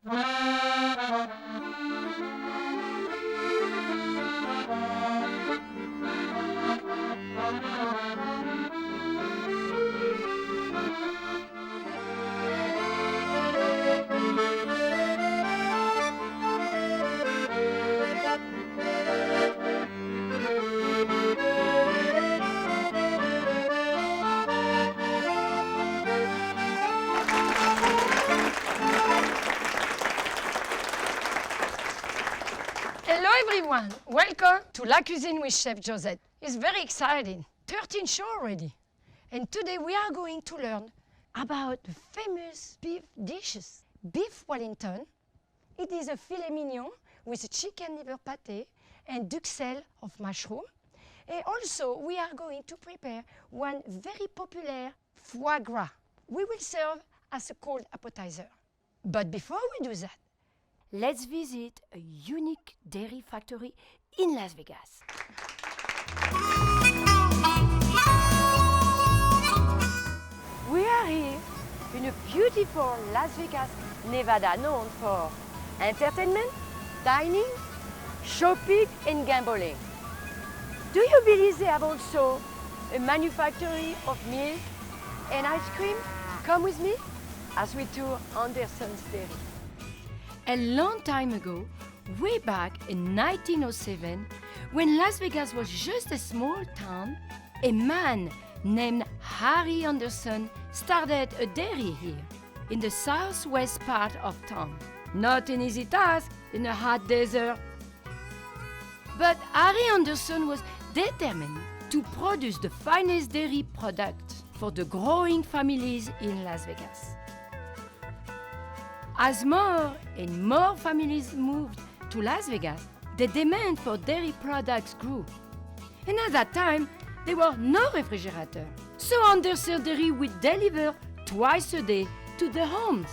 Hello everyone, welcome to La Cuisine with Chef Josette. It's very exciting, 13 shows already. And today we are going to learn about the famous beef dishes. Beef Wellington, it is a filet mignon with a chicken liver pate and duksel of mushroom. And also we are going to prepare one very popular foie gras. We will serve as a cold appetizer. But before we do that, let's visit a unique dairy factory in Las Vegas. We are here in a beautiful Las Vegas, Nevada, known for entertainment, dining, shopping and gambling. Do you believe they have also a manufactory of milk and ice cream? Come with me as we tour Anderson's Dairy. A long time ago, way back in 1907, when Las Vegas was just a small town, a man named Harry Anderson started a dairy here, in the southwest part of town. Not an easy task in a hot desert. But Harry Anderson was determined to produce the finest dairy products for the growing families in Las Vegas. As more and more families moved to Las Vegas, the demand for dairy products grew. And at that time, there were no refrigerator. So Anderson Dairy would deliver twice a day to the homes.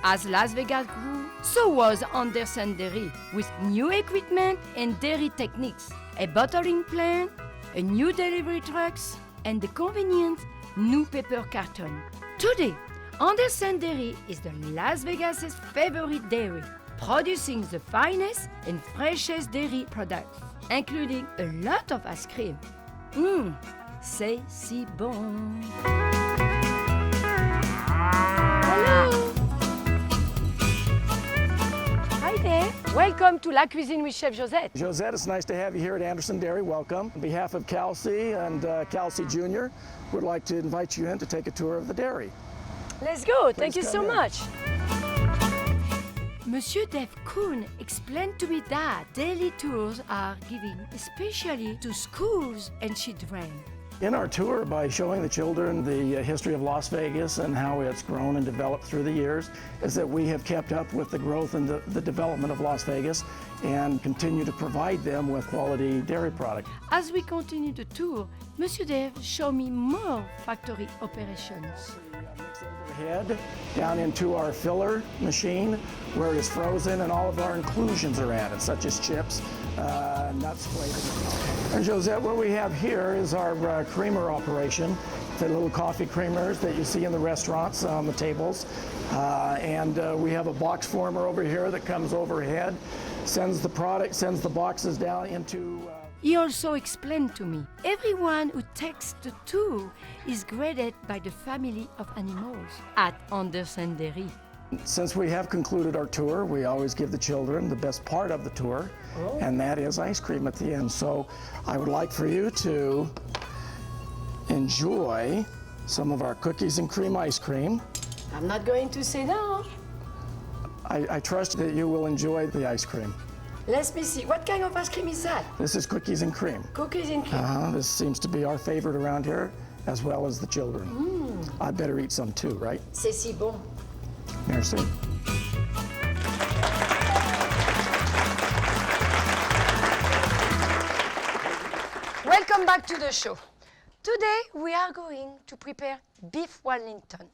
As Las Vegas grew, so was Anderson Dairy, with new equipment and dairy techniques, a bottling plant, a new delivery trucks, and the convenient new paper carton. Today, Anderson Dairy is the Las Vegas' favorite dairy, producing the finest and freshest dairy products, including a lot of ice cream. C'est si bon. Hello! Hi there. Welcome to La Cuisine with Chef Josette. Josette, it's nice to have you here at Anderson Dairy. Welcome. On behalf of Kelsey and Kelsey Jr., would like to invite you in to take a tour of the dairy. Let's go. Thank you so in. much. Monsieur Dave Kuhn explained to me that daily tours are given especially to schools and children. In our tour, by showing the children the history of Las Vegas and how it's grown and developed through the years, is that we have kept up with the growth and the development of Las Vegas and continue to provide them with quality dairy products. As we continue the tour, Monsieur Dave showed me more factory operations. Head down into our filler machine where it is frozen and all of our inclusions are added, such as chips, nuts, flavoring. And Josette, what we have here is our creamer operation, the little coffee creamers that you see in the restaurants on the tables. And we have a box former over here that comes overhead, sends the boxes down into He also explained to me, everyone who takes the tour is graded by the family of animals at Anderson Dairy. Since we have concluded our tour, we always give the children the best part of the tour, and that is ice cream at the end. So I would like for you to enjoy some of our cookies and cream ice cream. I'm not going to say no. I trust that you will enjoy the ice cream. Let me see, what kind of ice cream is that? This is cookies and cream. Cookies and cream. This seems to be our favorite around here, as well as the children. I better eat some too, right? C'est si bon. Merci. Welcome back to the show. Today we are going to prepare Beef Wellington.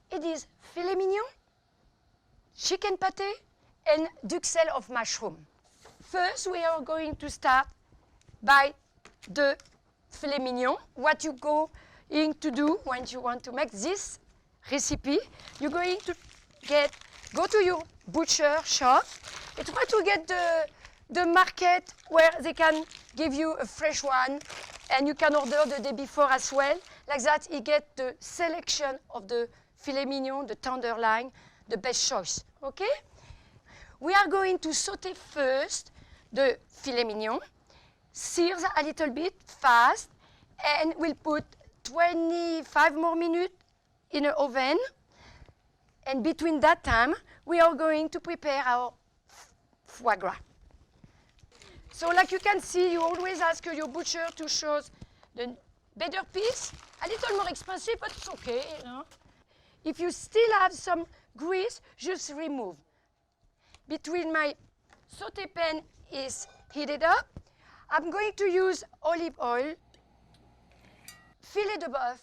It is filet mignon, chicken pate, and duksel of mushroom. First, we are going to start by the filet mignon. What you going to do when you want to make this recipe, you're going to get go to your butcher shop and try to get the market where they can give you a fresh one, and you can order the day before as well. Like that, you get the selection of the filet mignon, the tenderloin, the best choice, okay? We are going to saute first the filet mignon, sear a little bit fast, and we'll put 25 more minutes in the oven. And between that time, we are going to prepare our foie gras. So like you can see, you always ask your butcher to choose the better piece, a little more expensive, but it's okay, you know. If you still have some grease, just remove. Between my saute pan is heated up, I'm going to use olive oil. Filet de boeuf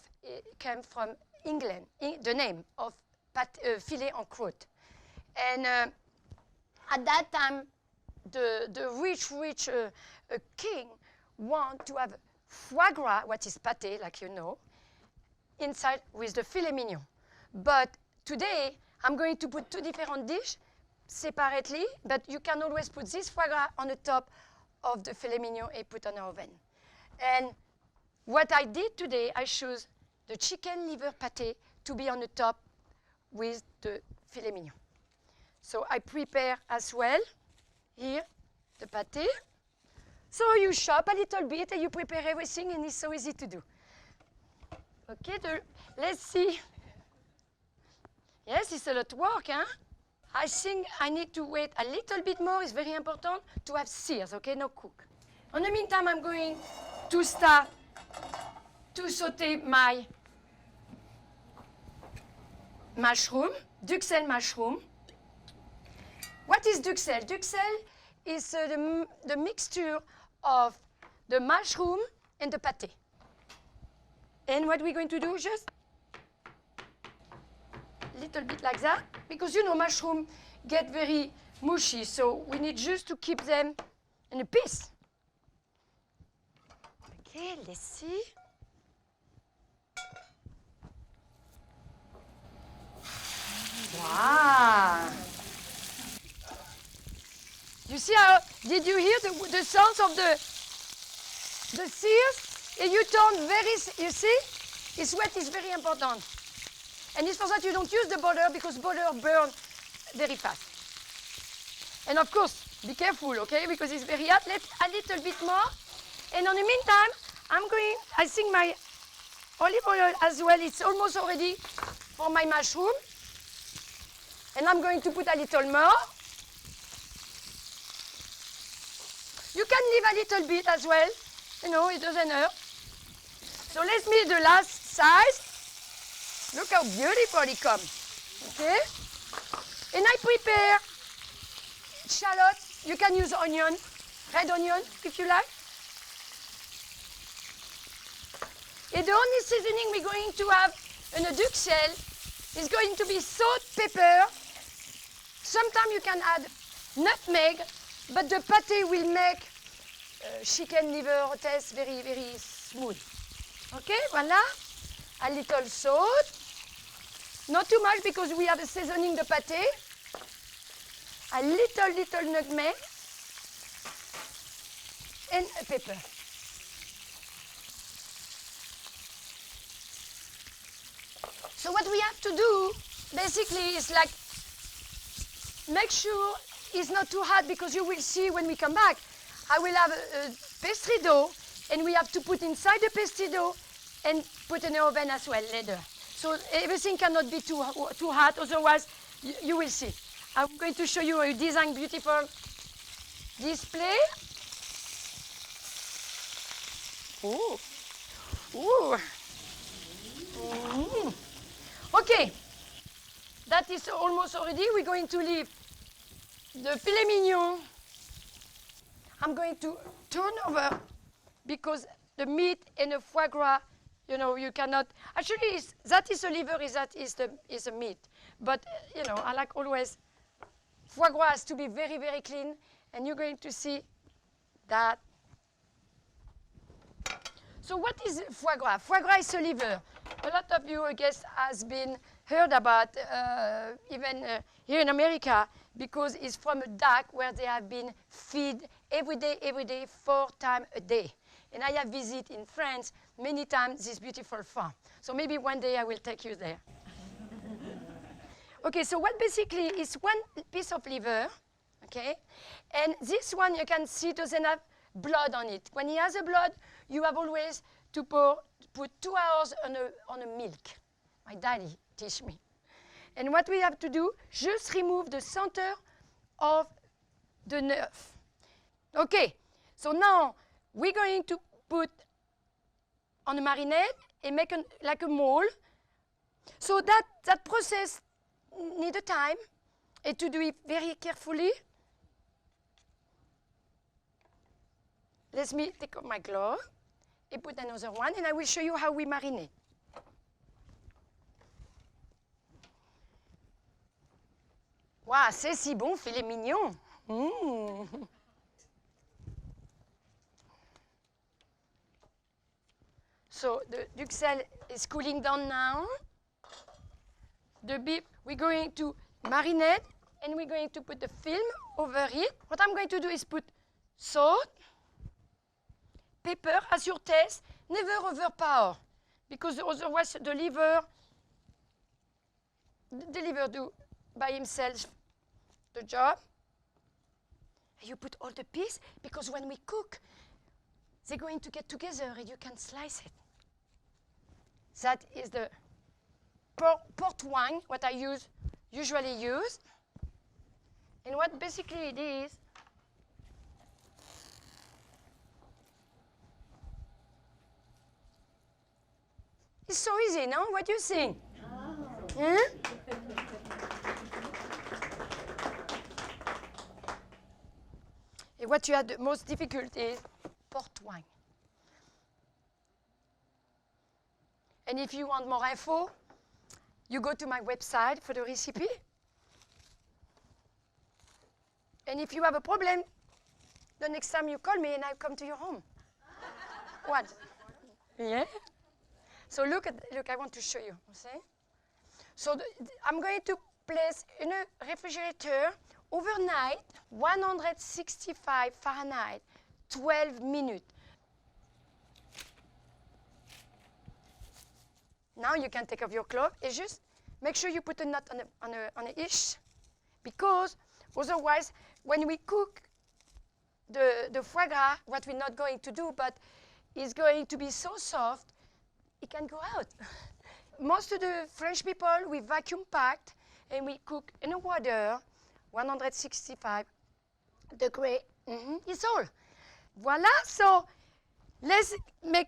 came from England, the name of filet en croûte. And at that time, the rich king want to have foie gras, what is pâté, like you know, inside with the filet mignon. But today, I'm going to put two different dishes separately, but you can always put this foie gras on the top of the filet mignon and put on the oven. And what I did today, I chose the chicken liver pâté to be on the top with the filet mignon. So I prepare as well here the pâté. So you chop a little bit and you prepare everything, and it's so easy to do. Okay, let's see. Yes, it's a lot of work, huh? I think I need to wait a little bit more. It's very important to have sears, okay, no cook. In the meantime, I'm going to start to saute my mushroom, duksel mushroom. What is duksel? Duksel is the mixture of the mushroom and the pâté. And what we're going to do, just a little bit like that, because you know mushroom get very mushy, so we need just to keep them in a piece. Okay, let's see. Wow! You see how, did you hear the sounds of the sears? And you turn very, you see? It's wet is very important. And it's for that you don't use the butter, because butter burns very fast. And of course, be careful, okay? Because it's very hot. Let a little bit more. And in the meantime, I think my olive oil as well, it's almost already for my mushroom. And I'm going to put a little more. You can leave a little bit as well. You know, it doesn't hurt. So let's make the last size. Look how beautiful it comes. Okay? And I prepare shallots. You can use onion, red onion if you like. And the only seasoning we're going to have in a duksel is going to be salt, pepper. Sometimes you can add nutmeg, but the pâté will make chicken liver taste very, very smooth. Okay, voila. A little salt. Not too much because we have a seasoning the pâté. A little nutmeg. And pepper. So what we have to do, basically, is like, make sure it's not too hot, because you will see when we come back, I will have a pastry dough, and we have to put inside the pastry dough and put in the oven as well later. So everything cannot be too hot, otherwise you will see. I'm going to show you a design beautiful display. Ooh. Ooh. Mm. Okay, that is almost already. We're going to leave the filet mignon. I'm going to turn over, because the meat and the foie gras, you know, you cannot. Actually, that is the liver, that is the meat. But you know, I like always foie gras has to be very, very clean, and you're going to see that. So what is foie gras? Foie gras is a liver. A lot of you, I guess, has been heard about even here in America, because it's from a duck where they have been fed every day, 4 times a day. And I have visited in France many times this beautiful farm. So maybe one day I will take you there. Okay, so what basically is one piece of liver, okay? And this one you can see doesn't have blood on it. When it has a blood, you have always to put 2 hours on a milk. My daddy teach me. And what we have to do, just remove the center of the nerve. Okay, so now we're going to put on a marinade and make like a mold. So that process needs a time, and to do it very carefully. Let me take off my glove and put another one, and I will show you how we marinate. Wow, c'est si bon, filet mignon. So the duksel is cooling down now. The beef, we're going to marinate, and we're going to put the film over it. What I'm going to do is put salt, pepper as your taste, never overpower, because otherwise the liver do by himself the job. You put all the piece, because when we cook, they're going to get together and you can slice it. That is the port wine, what I usually use. And what basically it is, it's so easy, no? What do you think? Huh? And what you had the most difficulty is port wine. And if you want more info, you go to my website for the recipe. And if you have a problem, the next time you call me and I'll come to your home. What? Yeah? So look, I want to show you, see? So I'm going to place in a refrigerator overnight, 165 Fahrenheit, 12 minutes. Now you can take off your clothes and just make sure you put a knot on a ish, because otherwise, when we cook the foie gras, what we're not going to do, but it's going to be so soft, it can go out. Most of the French people, we vacuum packed and we cook in the water, 165 degrees. It's all. Voila, so let's make.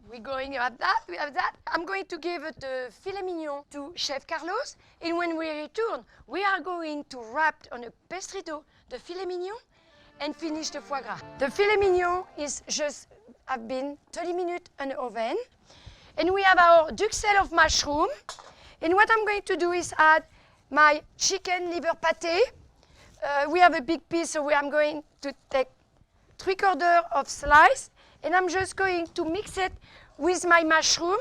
We're going to have that, we have that. I'm going to give the filet mignon to Chef Carlos, and when we return, we are going to wrap on a pastry dough the filet mignon and finish the foie gras. The filet mignon is just have been 30 minutes in the oven, and we have our duksel of mushroom. And what I'm going to do is add my chicken liver pate. We have a big piece, so I'm going to take 3/4 of slice, and I'm just going to mix it with my mushroom.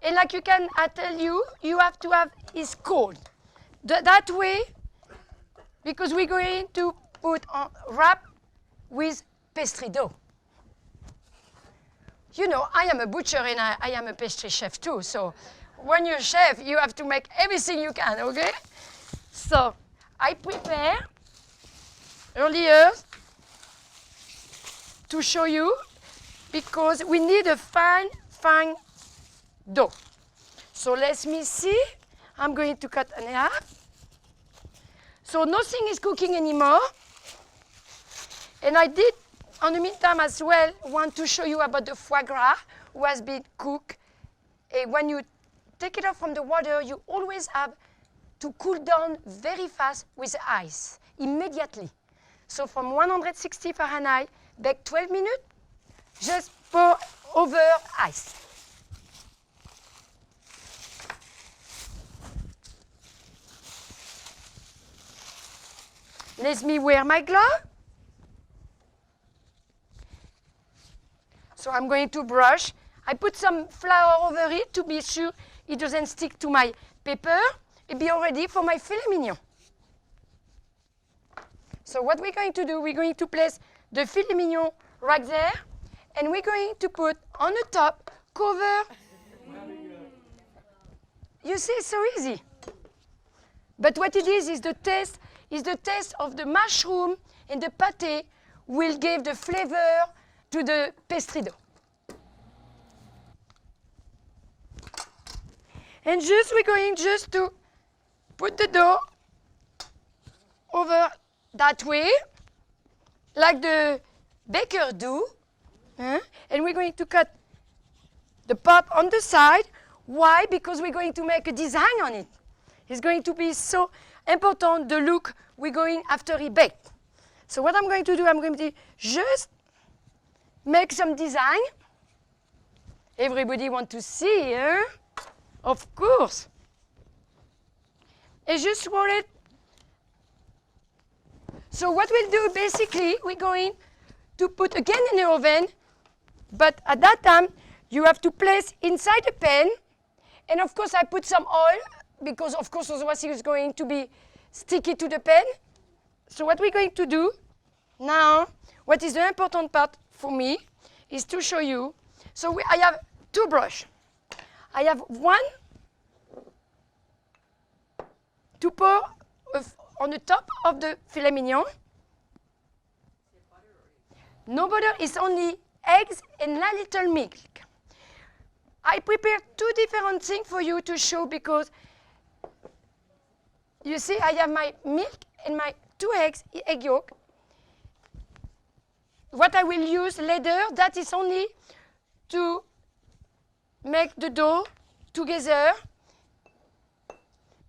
And like I tell you, you have to have it cold. That way, because we're going to put on wrap with pastry dough. You know, I am a butcher and I am a pastry chef too. So when you're a chef, you have to make everything you can, okay? So I prepare earlier to show you, because we need a fine dough. So let me see. I'm going to cut in half. So nothing is cooking anymore. And I did, on the meantime as well, want to show you about the foie gras, who has been cooked. And when you take it off from the water, you always have to cool down very fast with ice, immediately. So from 160 Fahrenheit, bake 12 minutes, just pour over ice. Let me wear my glove. So I'm going to brush. I put some flour over it to be sure it doesn't stick to my paper. It'll be all ready for my filet mignon. So what we're going to do, we're going to place the filet mignon right there, and we're going to put on the top, cover. You see, it's so easy. But what it is the taste of the mushroom and the pâté will give the flavor to the pastry dough. And we're going just to put the dough over that way, like the baker do. And we're going to cut the part on the side. Why? Because we're going to make a design on it. It's going to be so important, the look we're going after it baked. So what I'm going to do, I'm going to just make some design. Everybody want to see, huh? Of course. And just roll it. So what we'll do, basically, we're going to put again in the oven, but at that time, you have to place inside the pan. And of course, I put some oil, because of course, otherwise it's going to be sticky to the pan. So what we're going to do now, what is the important part for me, is to show you. So I have two brushes. I have one to pour on the top of the filet mignon. No butter, it's only eggs and a little milk. I prepared two different things for you to show, because you see I have my milk and my 2 eggs, egg yolk. What I will use later, that is only to make the dough together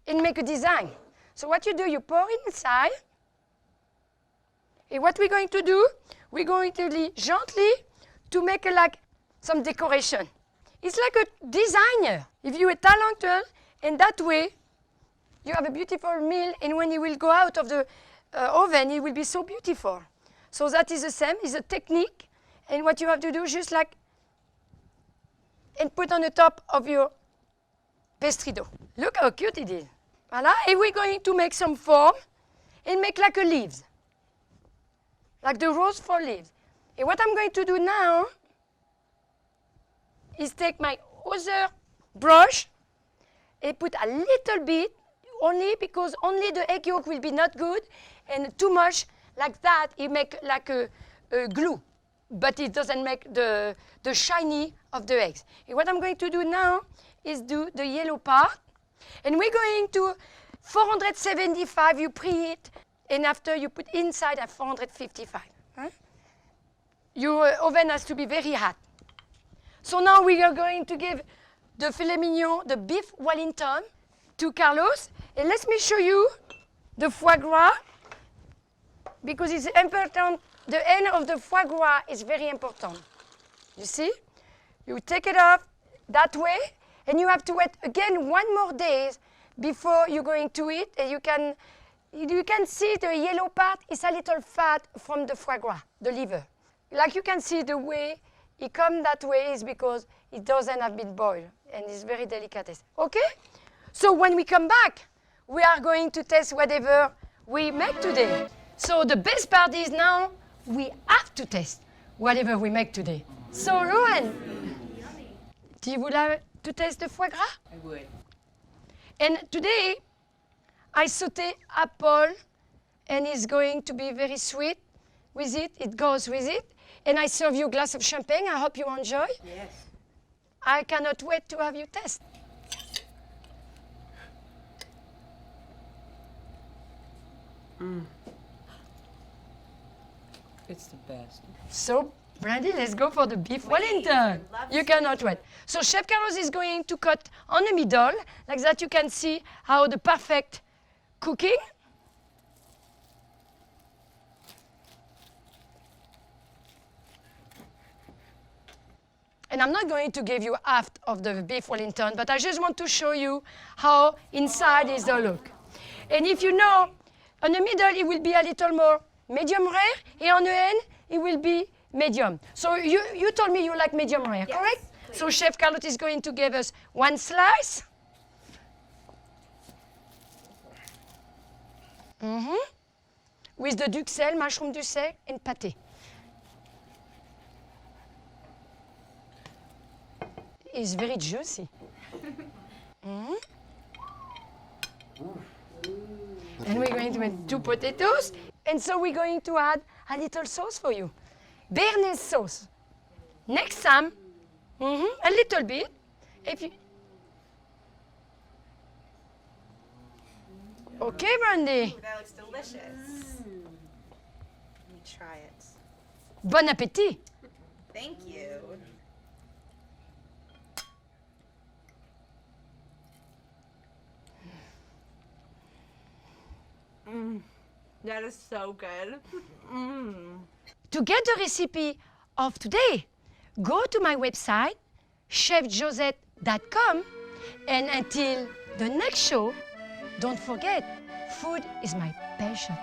and make a design. So what you do, you pour it inside. And what we're going to do, we're going to leave gently to make like some decoration. It's like a designer. If you're a talented, and that way, you have a beautiful meal, and when you will go out of the oven, it will be so beautiful. So that is the same, it's a technique, and what you have to do, just like, and put on the top of your pastry dough. Look how cute it is. Voila, and we're going to make some form, and make like a leaves. Like the rose for leaves. And what I'm going to do now, is take my other brush and put a little bit, only because only the egg yolk will be not good, and too much like that, it make like a glue, but it doesn't make the shiny of the eggs. And what I'm going to do now is do the yellow part, and we're going to 475, you preheat, and after you put inside at 455. Huh? Your oven has to be very hot. So now we are going to give the filet mignon, the beef Wellington, to Carlos. And let me show you the foie gras, because it's important. The end of the foie gras is very important. You see? You take it off that way, and you have to wait again 1 more day before you're going to eat. And you can see the yellow part is a little fat from the foie gras, the liver. Like you can see the way it comes that way is because it doesn't have been boiled, and it's very delicate. Okay? So when we come back, we are going to test whatever we make today. So the best part is now we have to test whatever we make today. So Rowan, do you would like to taste the foie gras? I would. And today I sauté apple, and it's going to be very sweet with it. It goes with it. And I serve you a glass of champagne. I hope you enjoy. Yes. I cannot wait to have you test. It's the best. So, Brandy, let's go for the beef Wellington. You cannot wait. So Chef Carlos is going to cut on the middle. Like that you can see how the perfect cooking. And I'm not going to give you half of the beef Wellington, but I just want to show you how inside is the look. And if you know, on the middle it will be a little more medium rare, and on the end it will be Medium. So you told me you like medium rare, Yes, correct? please. So Chef Carlotte is going to give us one slice. With the duksel, mushroom duksel, and pâté. It's very juicy. And we're going to add 2 potatoes. And so we're going to add a little sauce for you. Béarnaise sauce. Next time, a little bit. If you... Okay, Brandy. That looks delicious. Let me try it. Bon appétit. Thank you. That is so good. To get the recipe of today, go to my website, chefjosette.com, and until the next show, don't forget, food is my passion.